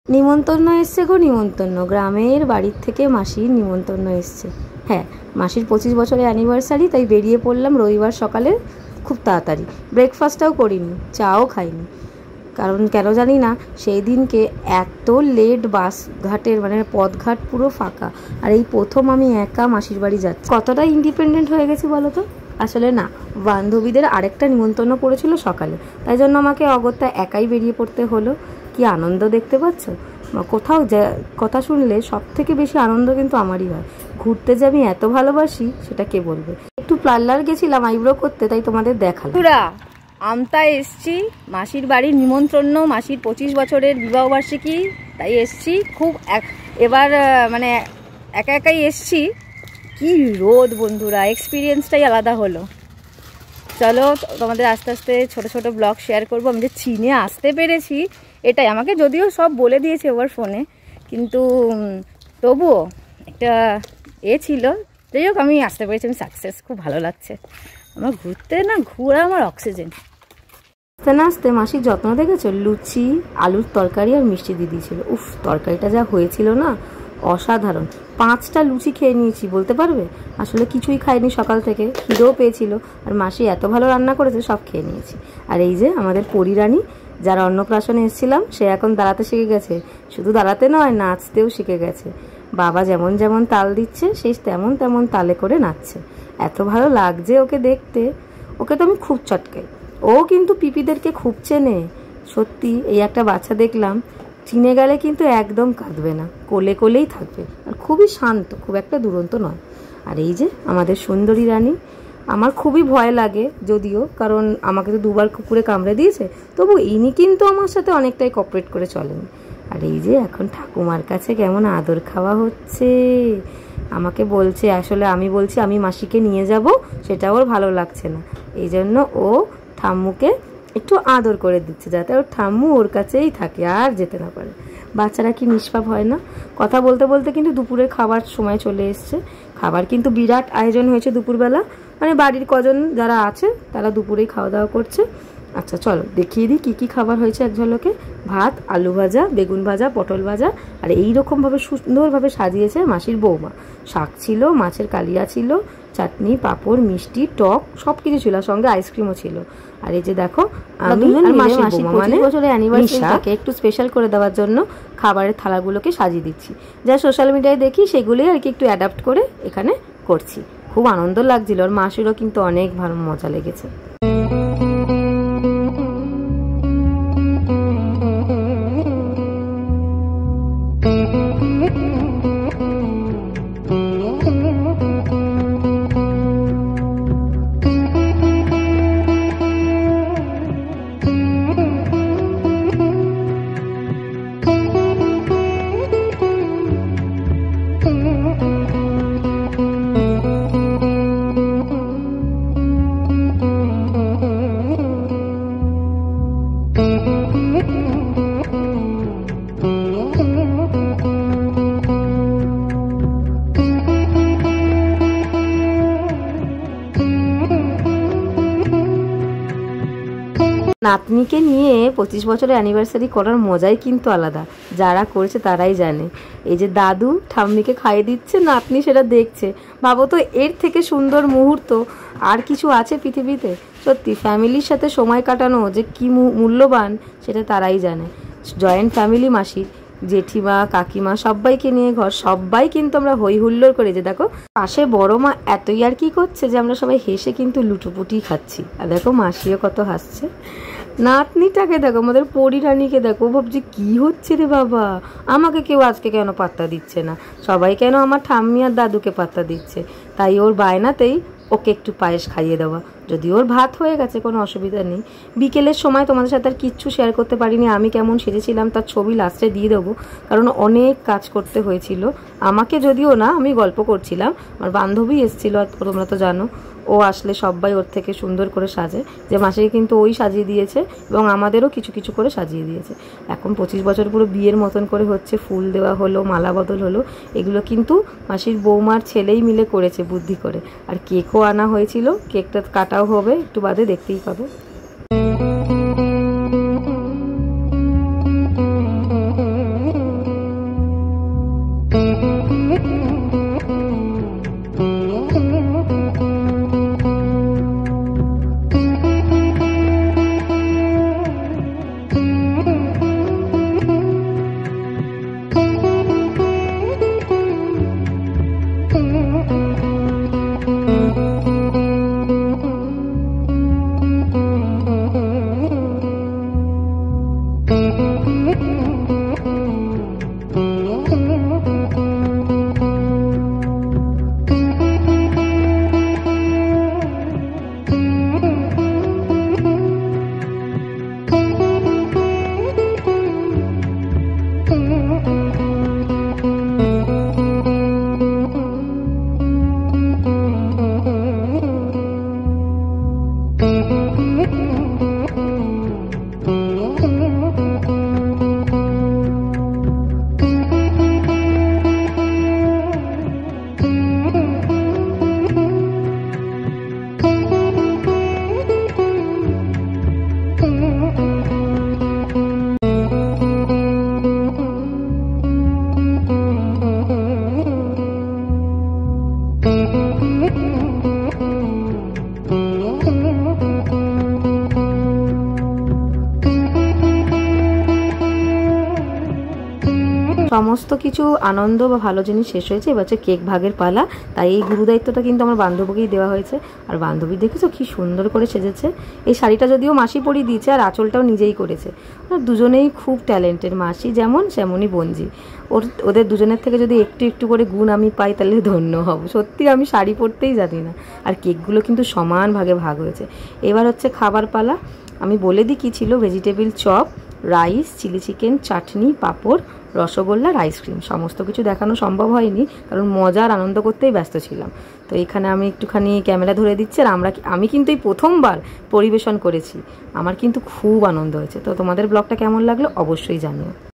নিমন্ত্রণ এসছে গো, নিমন্ত্রণ। গ্রামের বাড়ির থেকে মাসির নিমন্ত্রণ এসছে। হ্যাঁ, মাসির 25 বছরের অ্যানিভার্সারি, তাই বেরিয়ে পড়লাম রবিবার সকালে খুব তাড়াতাড়ি। ব্রেকফাস্টটাও করিনি, চাও খাইনি, কারণ কেন জানি না সেই দিনকে এত লেট বাস ঘাটের মানে পথঘাট পুরো ফাঁকা। আর এই প্রথম আমি একা মাসির বাড়ি যাচ্ছি। কতটা ইন্ডিপেন্ডেন্ট হয়ে গেছি বলো তো। আসলে না, বান্ধবীদের আরেকটা নিমন্ত্রণ পড়েছিল সকালে, তাই জন্য আমাকে অগত্যা একাই বেরিয়ে পড়তে হলো। কি আনন্দ দেখতে পাচ্ছ। কোথাও কথা শুনলে সব থেকে বেশি আনন্দ কিন্তু আমারই হয়। ঘুরতে যে আমি এত ভালোবাসি সেটা কে বলবে। একটু পার্লার গেছিলাম আইব্রো করতে, তাই তোমাদের দেখালাম। আমতা এসছি মাসির বাড়ির নিমন্ত্রণ, মাসির 25 বছরের বিবাহবার্ষিকী, তাই এসছি। খুব এবার মানে একা একাই এসছি। কি রোদ বন্ধুরা, এক্সপিরিয়েন্সটাই আলাদা হলো। চলো তোমাদের আস্তে আস্তে ছোট ছোট ব্লগ শেয়ার করবো। আমি যে চীনে আসতে পেরেছি এটাই, আমাকে যদিও সব বলে দিয়েছে ওভার ফোনে, কিন্তু তবুও একটা ছিল। যাই হোক, আমি আসতে পেরেছি, আমি সাকসেস। খুব ভালো লাগছে আমার ঘুরতে, না ঘোরা আমার অক্সিজেন। আস্তে না আসতে মাসির যত্ন দেখেছো, লুচি, আলুর তরকারি আর মিষ্টি দিয়ে দিয়েছিল। উফ, তরকারিটা যা হয়েছিল না, অসাধারণ। 5টা লুচি খেয়ে নিয়েছি বলতে পারবে। আসলে কিছুই খাইনি সকাল থেকে, খিদেও পেয়েছিল, আর মাসি এত ভালো রান্না করেছে, সব খেয়ে নিয়েছি। আর এই যে আমাদের পরিরানী, যারা অন্নপ্রাশনে এসেছিলাম, সে এখন দাঁড়াতে শিখে গেছে। শুধু দাঁড়াতে নয়, নাচতেও শিখে গেছে। বাবা যেমন যেমন তাল দিচ্ছে, সে তেমন তেমন তালে করে নাচছে। এত ভালো লাগছে ওকে দেখতে। ওকে তো আমি খুব চটকাই। ও কিন্তু পিপিদেরকে খুব চেনে। সত্যি, এই একটা বাচ্চা দেখলাম, চিনে গেলে কিন্তু একদম কাঁদবে না, কোলে কোলেই থাকবে। আর খুবই শান্ত, খুব একটা দুরন্ত নয়। আর এই যে আমাদের সুন্দরী রানী, আমার খুবই ভয় লাগে যদিও, কারণ আমাকে তো 2বার কুকুরে কামড়ে দিয়েছে, তবু ইনি কিন্তু আমার সাথে অনেকটাই কোঅপারেট করে চলেন। আর এই যে এখন ঠাকুমার কাছে কেমন আদর খাওয়া হচ্ছে। আমাকে বলছে, আসলে আমি বলছি আমি মাসিকে নিয়ে যাব, সেটা ওর ভালো লাগছে না, এই জন্য ও ঠাম্মুকে একটু আদর করে দিচ্ছে, যাতে ওর ঠাম্মু ওর কাছেই থাকে আর যেতে না পারে। বাচ্চারা কি নিষ্পাপ হয় না। কথা বলতে বলতে কিন্তু দুপুরের খাবার সময় চলে এসছে। খাবার কিন্তু বিরাট আয়োজন হয়েছে দুপুরবেলা, মানে বাড়ির কজন যারা আছে তারা দুপুরেই খাওয়া দাওয়া করছে। আচ্ছা চলো দেখিয়ে দিই কী কী খাবার হয়েছে এক ঝলকে। ভাত, আলু ভাজা, বেগুন ভাজা, পটল ভাজা, আর এইরকমভাবে সুন্দরভাবে সাজিয়েছে মাসির বৌমা। শাক ছিল, মাছের কালিয়া ছিল, চাটনি, পাঁপড়, মিষ্টি, টক, সব কিছু ছিল, সঙ্গে আইসক্রিমও ছিল। আর এই যে দেখো, আমি আর মাসির বৌমা মানে 25 বছরের অ্যানিভার্সারিটাকে একটু স্পেশাল করে দেওয়ার জন্য খাবারের থালাগুলোকে সাজিয়ে দিচ্ছি। যা সোশ্যাল মিডিয়ায় দেখি সেগুলোই আর কি একটু অ্যাডাপ্ট করে এখানে করছি। খুব আনন্দ লাগছিল, আর মাসিরও কিন্তু অনেক ভালো মজা লেগেছে। নাতনিকে নিয়ে 25 বছরের অ্যানিভার্সারি করার মজাই কিন্তু আলাদা। যারা করেছে তারাই জানে। এই যে দাদু ঠাম্মিকে খাইয়ে দিচ্ছে, নাতনি সেটা দেখছে। ভাবো তো, এর থেকে সুন্দর মুহূর্ত আর কিছু আছে পৃথিবীতে। সত্যি ফ্যামিলির সাথে সময় কাটানো যে কি মূল্যবান, সেটা তারাই জানে। জয়েন্ট ফ্যামিলি, মাসির জেঠিমা, কাকিমা, সবাইকে নিয়ে ঘর, সবাই কিন্তু আমরা হই হুল্লোড় করে। যে দেখো পাশে বড় মা এতই আর কি করছে যে আমরা সবাই হেসে কিন্তু লুটোপুটি খাচ্ছি। আর দেখো মাসিও কত হাসছে। নাতনিটাকে দেখো, আমাদের পরিরানীকে দেখো, ভাবছি কি হচ্ছে রে বাবা, আমাকে কেউ আজকে কেন পাত্তা দিচ্ছে না, সবাই কেন আমার ঠাম্মি আর দাদুকে পাত্তা দিচ্ছে। তাই ওর বায়নাতেই ওকে একটু পায়েস খাইয়ে দেওয়া। যদি ওর ভাত হয়ে গেছে, কোনো অসুবিধা নেই। বিকেলের সময় তোমাদের সাথে আর কিচ্ছু শেয়ার করতে পারিনি, আমি কেমন সেজেছিলাম তার ছবি লাস্টে দিয়ে দেবো, কারণ অনেক কাজ করতে হয়েছিল আমাকে। যদিও না, আমি গল্প করছিলাম, আমার বান্ধবী এসেছিলো, আর তোমরা তো জানো ও আসলে সবাই ওর থেকে সুন্দর করে সাজে। যে মাসিকে কিন্তু ওই সাজিয়ে দিয়েছে, এবং আমাদেরও কিছু কিছু করে সাজিয়ে দিয়েছে। এখন 25 বছর পুরো বিয়ের মতন করে হচ্ছে, ফুল দেওয়া হলো, মালা বদল হলো, এগুলো কিন্তু মাসির বৌমার ছেলেই মিলে করেছে বুদ্ধি করে। আর কেকও আনা হয়েছিল, কেকটা কাটাও হবে একটু বাদে, দেখতেই পাবে। সমস্ত কিছু আনন্দ বা ভালো জিনিস শেষ হয়েছে, এবার হচ্ছে কেক ভাগের পালা। তাই এই গুরুদায়িত্বটা কিন্তু আমার বান্ধবীকেই দেওয়া হয়েছে। আর বান্ধবী দেখেছো কি সুন্দর করে সেজেছে। এই শাড়িটা যদিও মাসি পরিয়ে দিয়েছে আর আঁচলটাও নিজেই করেছে। দুজনেই খুব ট্যালেন্টেড, মাসি যেমন সেমনই বঞ্জি। ওদের দুজনের থেকে যদি একটু একটু করে গুণ আমি পাই তাহলে ধন্য হব। সত্যি আমি শাড়ি পরতেই জানি না। আর কেকগুলো কিন্তু সমান ভাগে ভাগ হয়েছে। এবার হচ্ছে খাবার পালা। আমি বলে দিই কী ছিল: vegetable chop, rice, chilli chicken, chutney, papad, rasgulla, ice cream. সমস্ত কিছু দেখানো সম্ভব হয়নি কারণ মজার আনন্দ করতেই ব্যস্ত ছিলাম। তো এখানে আমি একটুখানি ক্যামেরা ধরে দিচ্ছি। আর আমি কিন্তু এই প্রথমবার পরিবেশন করেছি, আমার কিন্তু খুব আনন্দ হয়েছে। তো তোমাদের ব্লগটা কেমন লাগলো অবশ্যই জানিও।